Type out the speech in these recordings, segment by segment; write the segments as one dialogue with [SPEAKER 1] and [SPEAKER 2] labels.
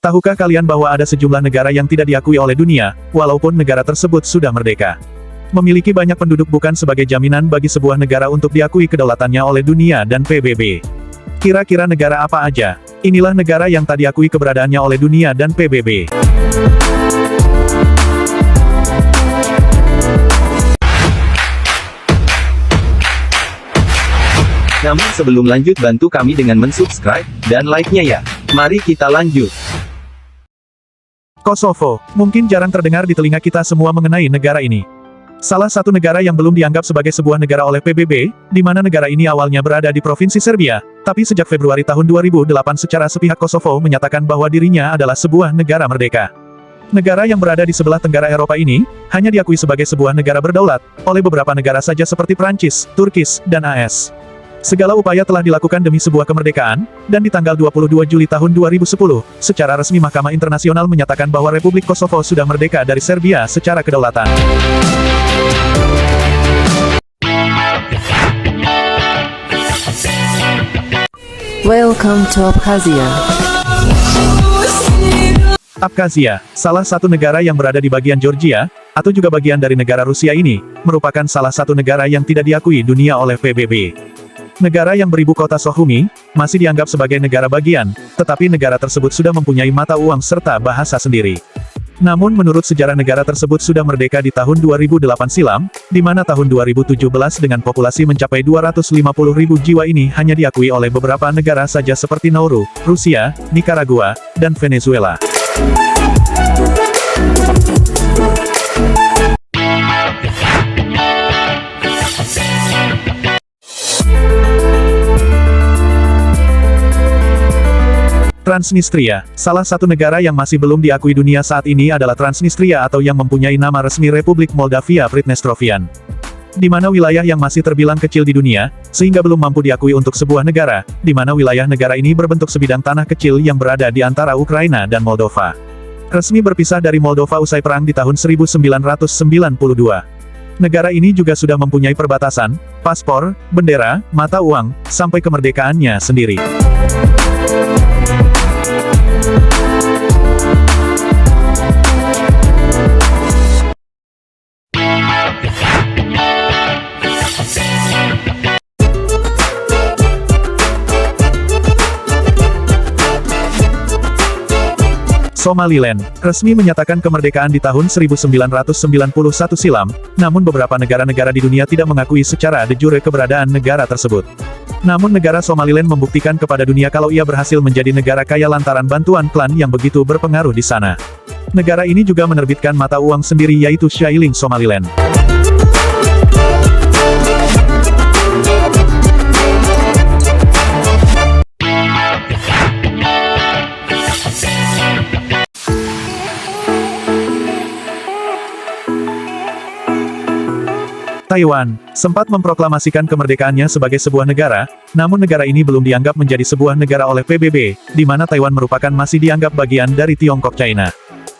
[SPEAKER 1] Tahukah kalian bahwa ada sejumlah negara yang tidak diakui oleh dunia, walaupun negara tersebut sudah merdeka? Memiliki banyak penduduk bukan sebagai jaminan bagi sebuah negara untuk diakui kedaulatannya oleh dunia dan PBB. Kira-kira negara apa aja? Inilah negara yang tak diakui keberadaannya oleh dunia dan PBB.
[SPEAKER 2] Namun sebelum lanjut, bantu kami dengan mensubscribe dan like-nya ya. Mari kita lanjut.
[SPEAKER 1] Kosovo, mungkin jarang terdengar di telinga kita semua mengenai negara ini. Salah satu negara yang belum dianggap sebagai sebuah negara oleh PBB, di mana negara ini awalnya berada di Provinsi Serbia, tapi sejak Februari tahun 2008 secara sepihak Kosovo menyatakan bahwa dirinya adalah sebuah negara merdeka. Negara yang berada di sebelah tenggara Eropa ini, hanya diakui sebagai sebuah negara berdaulat, oleh beberapa negara saja seperti Prancis, Turkis, dan AS. Segala upaya telah dilakukan demi sebuah kemerdekaan, dan di tanggal 22 Juli tahun 2010, secara resmi Mahkamah Internasional menyatakan bahwa Republik Kosovo sudah merdeka dari Serbia secara kedaulatan.
[SPEAKER 3] Welcome to Abkhazia.
[SPEAKER 1] Abkhazia, salah satu negara yang berada di bagian Georgia, atau juga bagian dari negara Rusia ini, merupakan salah satu negara yang tidak diakui dunia oleh PBB. Negara yang beribu kota Sukhumi, masih dianggap sebagai negara bagian, tetapi negara tersebut sudah mempunyai mata uang serta bahasa sendiri. Namun menurut sejarah negara tersebut sudah merdeka di tahun 2008 silam, di mana tahun 2017 dengan populasi mencapai 250.000 jiwa ini hanya diakui oleh beberapa negara saja seperti Nauru, Rusia, Nicaragua, dan Venezuela. Transnistria, salah satu negara yang masih belum diakui dunia saat ini adalah Transnistria atau yang mempunyai nama resmi Republik Moldavia Pridnestrovian. Di mana wilayah yang masih terbilang kecil di dunia, sehingga belum mampu diakui untuk sebuah negara, di mana wilayah negara ini berbentuk sebidang tanah kecil yang berada di antara Ukraina dan Moldova. Resmi berpisah dari Moldova usai perang di tahun 1992. Negara ini juga sudah mempunyai perbatasan, paspor, bendera, mata uang, sampai kemerdekaannya sendiri. Somaliland, resmi menyatakan kemerdekaan di tahun 1991 silam, namun beberapa negara-negara di dunia tidak mengakui secara de jure keberadaan negara tersebut. Namun negara Somaliland membuktikan kepada dunia kalau ia berhasil menjadi negara kaya lantaran bantuan klan yang begitu berpengaruh di sana. Negara ini juga menerbitkan mata uang sendiri yaitu Shilling Somaliland. Taiwan, sempat memproklamasikan kemerdekaannya sebagai sebuah negara, namun negara ini belum dianggap menjadi sebuah negara oleh PBB, di mana Taiwan merupakan masih dianggap bagian dari Tiongkok China.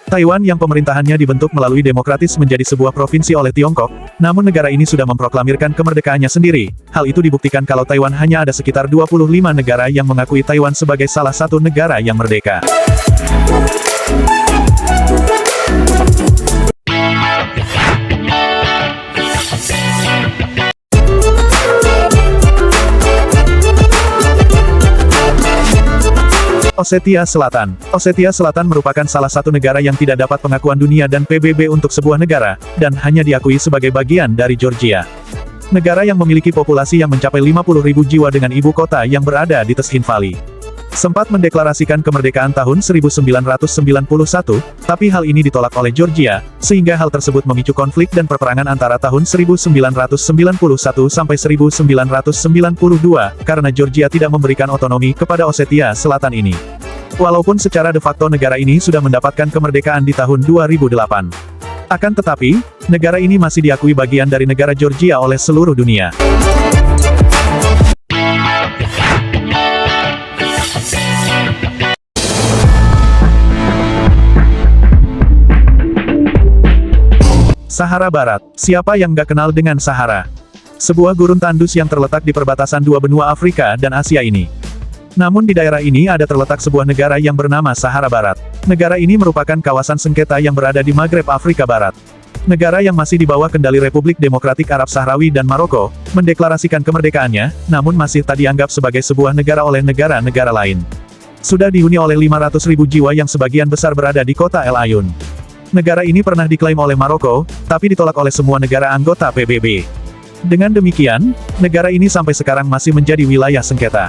[SPEAKER 1] Taiwan yang pemerintahannya dibentuk melalui demokratis menjadi sebuah provinsi oleh Tiongkok, namun negara ini sudah memproklamirkan kemerdekaannya sendiri. Hal itu dibuktikan kalau Taiwan hanya ada sekitar 25 negara yang mengakui Taiwan sebagai salah satu negara yang merdeka. Osetia Selatan. Osetia Selatan merupakan salah satu negara yang tidak dapat pengakuan dunia dan PBB untuk sebuah negara, dan hanya diakui sebagai bagian dari Georgia. Negara yang memiliki populasi yang mencapai 50.000 jiwa dengan ibu kota yang berada di Tashkent Valley. Sempat mendeklarasikan kemerdekaan tahun 1991, tapi hal ini ditolak oleh Georgia, sehingga hal tersebut memicu konflik dan perperangan antara tahun 1991 sampai 1992, karena Georgia tidak memberikan otonomi kepada Osetia Selatan ini. Walaupun secara de facto negara ini sudah mendapatkan kemerdekaan di tahun 2008. Akan tetapi, negara ini masih diakui bagian dari negara Georgia oleh seluruh dunia. Sahara Barat, siapa yang gak kenal dengan Sahara? Sebuah gurun tandus yang terletak di perbatasan dua benua Afrika dan Asia ini. Namun di daerah ini ada terletak sebuah negara yang bernama Sahara Barat. Negara ini merupakan kawasan sengketa yang berada di Maghreb Afrika Barat. Negara yang masih di bawah kendali Republik Demokratik Arab Sahrawi dan Maroko, mendeklarasikan kemerdekaannya, namun masih tak dianggap sebagai sebuah negara oleh negara-negara lain. Sudah dihuni oleh 500.000 jiwa yang sebagian besar berada di kota El Ayun. Negara ini pernah diklaim oleh Maroko, tapi ditolak oleh semua negara anggota PBB. Dengan demikian, negara ini sampai sekarang masih menjadi wilayah sengketa.